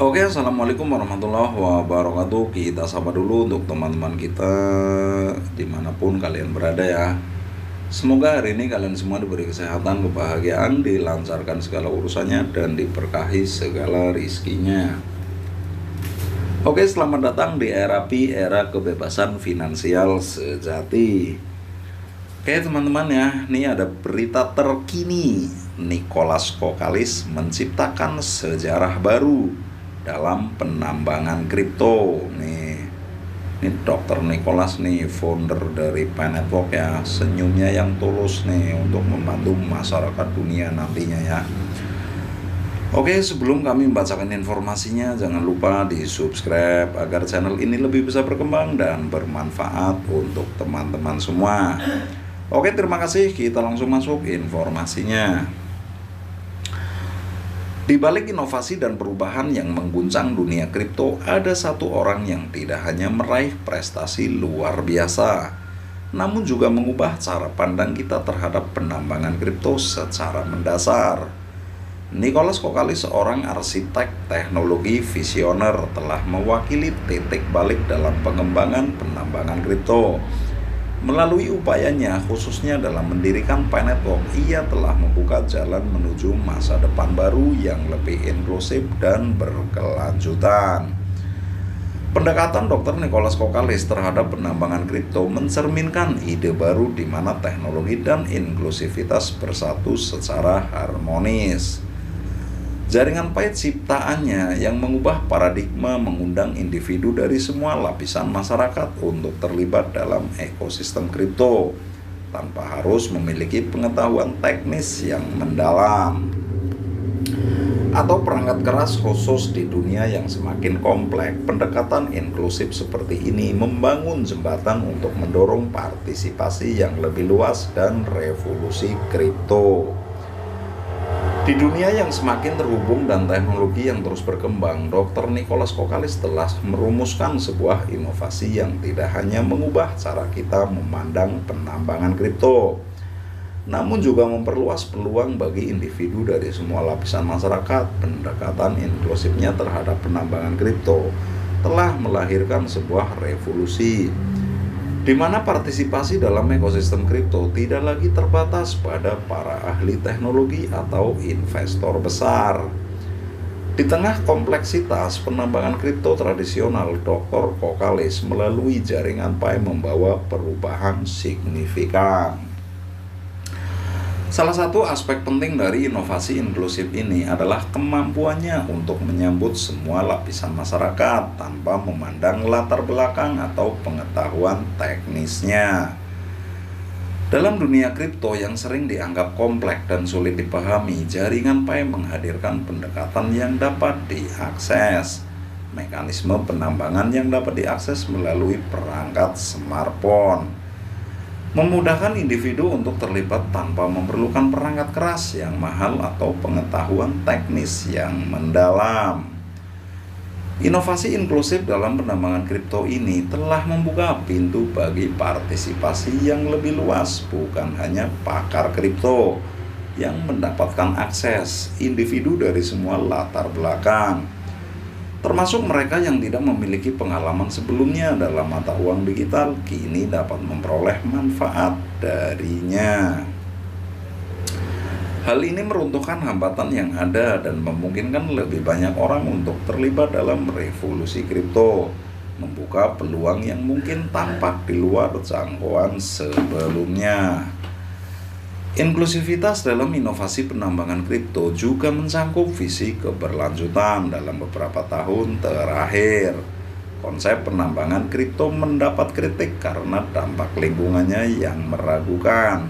Oke, assalamualaikum warahmatullahi wabarakatuh. Kita sapa dulu untuk teman-teman kita dimanapun kalian berada ya. Semoga hari ini kalian semua diberi kesehatan, kebahagiaan, dilancarkan segala urusannya, dan diberkahi segala rizkinya. Oke, selamat datang di era Pi, era kebebasan finansial sejati. Oke teman-teman ya, ini ada berita terkini. Nicholas Kokalis menciptakan sejarah baru dalam penambangan kripto. Ini Dr. Nicholas nih, founder dari Pi Network ya. Senyumnya yang tulus nih untuk membantu masyarakat dunia nantinya ya. Oke, sebelum kami membacakan informasinya, jangan lupa di subscribe agar channel ini lebih bisa berkembang dan bermanfaat untuk teman-teman semua. Oke, terima kasih. Kita langsung masuk informasinya. Di balik inovasi dan perubahan yang mengguncang dunia kripto, ada satu orang yang tidak hanya meraih prestasi luar biasa, namun juga mengubah cara pandang kita terhadap penambangan kripto secara mendasar. Nicholas Kokalis, seorang arsitek teknologi visioner, telah mewakili titik balik dalam pengembangan penambangan kripto. Melalui upayanya, khususnya dalam mendirikan Pi Network, ia telah membuka jalan menuju masa depan baru yang lebih inklusif dan berkelanjutan. Pendekatan Dr. Nicholas Kokalis terhadap penambangan kripto mencerminkan ide baru di mana teknologi dan inklusivitas bersatu secara harmonis. Jaringan Pi ciptaannya yang mengubah paradigma mengundang individu dari semua lapisan masyarakat untuk terlibat dalam ekosistem kripto tanpa harus memiliki pengetahuan teknis yang mendalam atau perangkat keras khusus di dunia yang semakin kompleks. Pendekatan inklusif seperti ini membangun jembatan untuk mendorong partisipasi yang lebih luas dan revolusi kripto. Di dunia yang semakin terhubung dan teknologi yang terus berkembang, Dr. Nicholas Kokalis telah merumuskan sebuah inovasi yang tidak hanya mengubah cara kita memandang penambangan kripto, namun juga memperluas peluang bagi individu dari semua lapisan masyarakat. Pendekatan inklusifnya terhadap penambangan kripto telah melahirkan sebuah revolusi di mana partisipasi dalam ekosistem kripto tidak lagi terbatas pada para ahli teknologi atau investor besar. Di tengah kompleksitas penambangan kripto tradisional, Dr. Kokalis melalui jaringan Pi membawa perubahan signifikan. Salah satu aspek penting dari inovasi inklusif ini adalah kemampuannya untuk menyambut semua lapisan masyarakat tanpa memandang latar belakang atau pengetahuan teknisnya. Dalam dunia kripto yang sering dianggap kompleks dan sulit dipahami, jaringan Pi menghadirkan pendekatan yang dapat diakses. Mekanisme penambangan yang dapat diakses melalui perangkat smartphone memudahkan individu untuk terlibat tanpa memerlukan perangkat keras yang mahal atau pengetahuan teknis yang mendalam. Inovasi inklusif dalam penambangan kripto ini telah membuka pintu bagi partisipasi yang lebih luas, bukan hanya pakar kripto yang mendapatkan akses, individu dari semua latar belakang, termasuk mereka yang tidak memiliki pengalaman sebelumnya dalam mata uang digital, kini dapat memperoleh manfaat darinya. Hal ini meruntuhkan hambatan yang ada dan memungkinkan lebih banyak orang untuk terlibat dalam revolusi kripto, membuka peluang yang mungkin tampak di luar jangkauan sebelumnya. Inklusivitas dalam inovasi penambangan kripto juga mencangkup visi keberlanjutan. Dalam beberapa tahun terakhir, konsep penambangan kripto mendapat kritik karena dampak lingkungannya yang meragukan.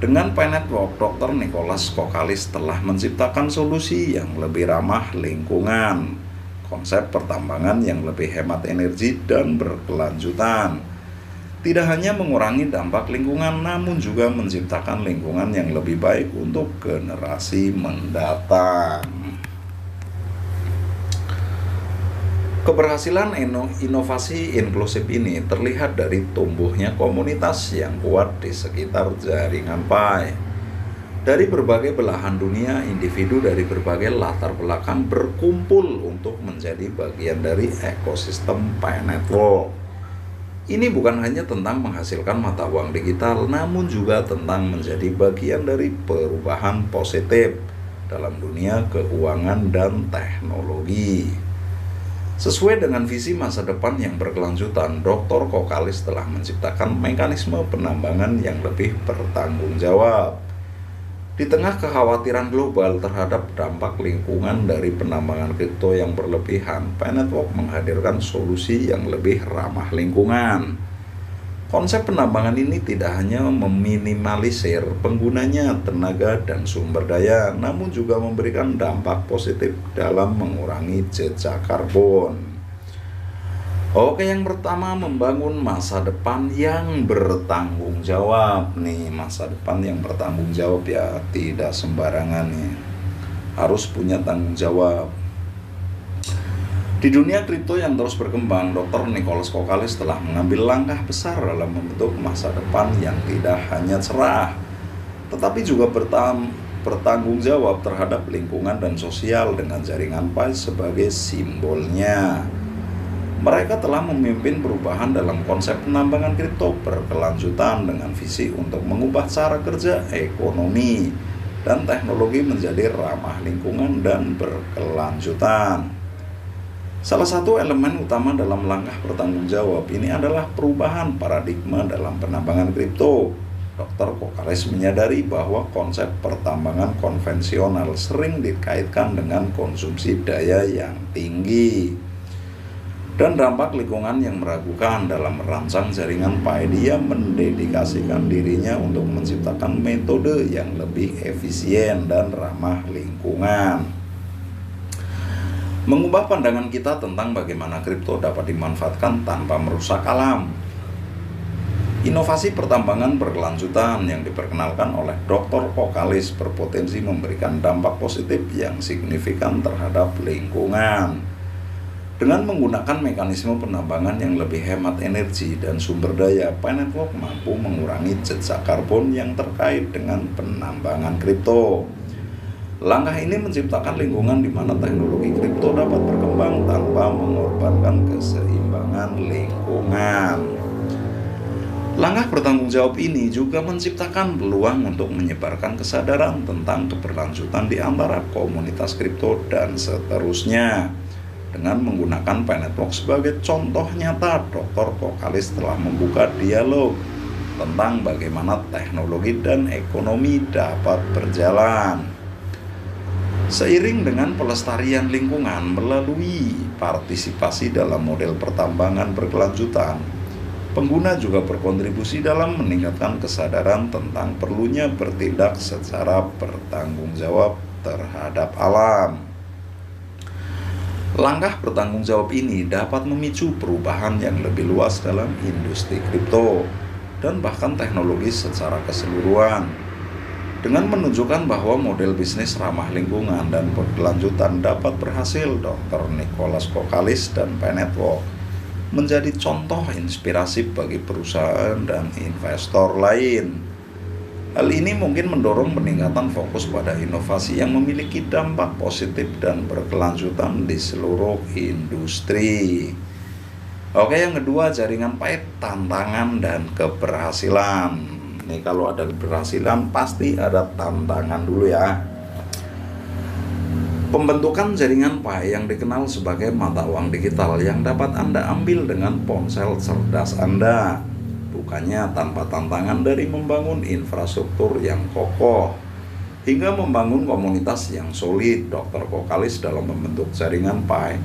Dengan Pi Network, Dr. Nicholas Kokalis telah menciptakan solusi yang lebih ramah lingkungan, konsep pertambangan yang lebih hemat energi dan berkelanjutan. Tidak hanya mengurangi dampak lingkungan, namun juga menciptakan lingkungan yang lebih baik untuk generasi mendatang. Keberhasilan inovasi inklusif ini terlihat dari tumbuhnya komunitas yang kuat di sekitar jaringan Pi. Dari berbagai belahan dunia, individu dari berbagai latar belakang berkumpul untuk menjadi bagian dari ekosistem Pi Network. Ini bukan hanya tentang menghasilkan mata uang digital, namun juga tentang menjadi bagian dari perubahan positif dalam dunia keuangan dan teknologi. Sesuai dengan visi masa depan yang berkelanjutan, Dr. Kokalis telah menciptakan mekanisme penambangan yang lebih bertanggung jawab. Di tengah kekhawatiran global terhadap dampak lingkungan dari penambangan kripto yang berlebihan, Pi Network menghadirkan solusi yang lebih ramah lingkungan. Konsep penambangan ini tidak hanya meminimalisir penggunanya tenaga dan sumber daya, namun juga memberikan dampak positif dalam mengurangi jejak karbon. Oke, yang pertama, membangun masa depan yang bertanggung jawab. Nih, masa depan yang bertanggung jawab ya, tidak sembarangan nih. Harus punya tanggung jawab. Di dunia kripto yang terus berkembang, Dr. Nicholas Kokalis telah mengambil langkah besar dalam membentuk masa depan yang tidak hanya cerah, tetapi juga bertanggung jawab terhadap lingkungan dan sosial dengan jaringan Pi sebagai simbolnya. Mereka telah memimpin perubahan dalam konsep penambangan kripto berkelanjutan dengan visi untuk mengubah cara kerja, ekonomi, dan teknologi menjadi ramah lingkungan dan berkelanjutan. Salah satu elemen utama dalam langkah bertanggung jawab ini adalah perubahan paradigma dalam penambangan kripto. Dr. Kokalis menyadari bahwa konsep pertambangan konvensional sering dikaitkan dengan konsumsi daya yang tinggi dan dampak lingkungan yang meragukan. Dalam merancang jaringan Pi, dia mendedikasikan dirinya untuk menciptakan metode yang lebih efisien dan ramah lingkungan. Mengubah pandangan kita tentang bagaimana kripto dapat dimanfaatkan tanpa merusak alam. Inovasi pertambangan berkelanjutan yang diperkenalkan oleh Dr. Kokalis berpotensi memberikan dampak positif yang signifikan terhadap lingkungan. Dengan menggunakan mekanisme penambangan yang lebih hemat energi dan sumber daya, Pi Network mampu mengurangi jejak karbon yang terkait dengan penambangan kripto. Langkah ini menciptakan lingkungan di mana teknologi kripto dapat berkembang tanpa mengorbankan keseimbangan lingkungan. Langkah bertanggung jawab ini juga menciptakan peluang untuk menyebarkan kesadaran tentang keberlanjutan di antara komunitas kripto dan seterusnya. Dengan menggunakan Pi Network sebagai contoh nyata, Dr. Kokalis telah membuka dialog tentang bagaimana teknologi dan ekonomi dapat berjalan. Seiring dengan pelestarian lingkungan melalui partisipasi dalam model pertambangan berkelanjutan, pengguna juga berkontribusi dalam meningkatkan kesadaran tentang perlunya bertindak secara bertanggung jawab terhadap alam. Langkah bertanggung jawab ini dapat memicu perubahan yang lebih luas dalam industri kripto dan bahkan teknologi secara keseluruhan. Dengan menunjukkan bahwa model bisnis ramah lingkungan dan berkelanjutan dapat berhasil, Dr. Nicholas Kokalis dan Pi Network menjadi contoh inspirasi bagi perusahaan dan investor lain. Hal ini mungkin mendorong peningkatan fokus pada inovasi yang memiliki dampak positif dan berkelanjutan di seluruh industri. Oke, yang kedua, jaringan Pi, tantangan dan keberhasilan. Ini kalau ada keberhasilan pasti ada tantangan dulu ya. Pembentukan jaringan Pi yang dikenal sebagai mata uang digital yang dapat Anda ambil dengan ponsel cerdas Anda, bukannya tanpa tantangan dari membangun infrastruktur yang kokoh hingga membangun komunitas yang solid. Dr. Kokalis dalam membentuk jaringan Pi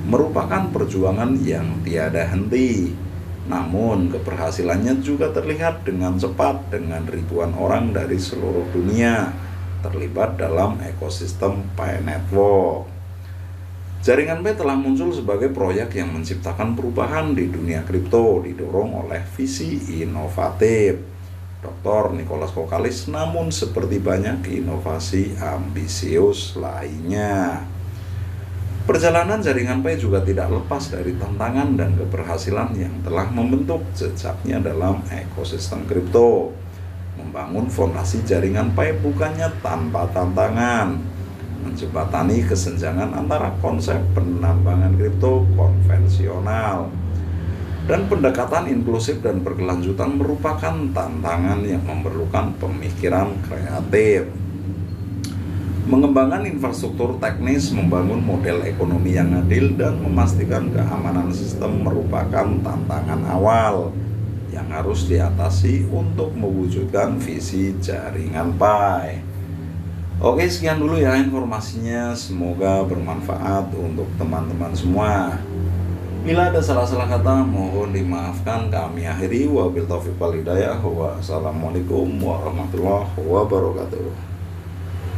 merupakan perjuangan yang tiada henti. Namun keberhasilannya juga terlihat dengan cepat dengan ribuan orang dari seluruh dunia terlibat dalam ekosistem Pi Network. Jaringan Pi telah muncul sebagai proyek yang menciptakan perubahan di dunia kripto didorong oleh visi inovatif Dr. Nicholas Kokalis, namun seperti banyak inovasi ambisius lainnya, perjalanan jaringan Pi juga tidak lepas dari tantangan dan keberhasilan yang telah membentuk jejaknya dalam ekosistem kripto. Membangun fondasi jaringan Pi bukannya tanpa tantangan, menjembatani kesenjangan antara konsep penambangan kripto konvensional dan pendekatan inklusif dan berkelanjutan merupakan tantangan yang memerlukan pemikiran kreatif. Mengembangkan infrastruktur teknis, membangun model ekonomi yang adil, dan memastikan keamanan sistem merupakan tantangan awal yang harus diatasi untuk mewujudkan visi jaringan Pi. Oke, sekian dulu ya informasinya. Semoga bermanfaat untuk teman-teman semua. Bila ada salah-salah kata, mohon dimaafkan. Kami akhiri. Wabil taufiq wal hidayah. Wassalamualaikum warahmatullahi wabarakatuh.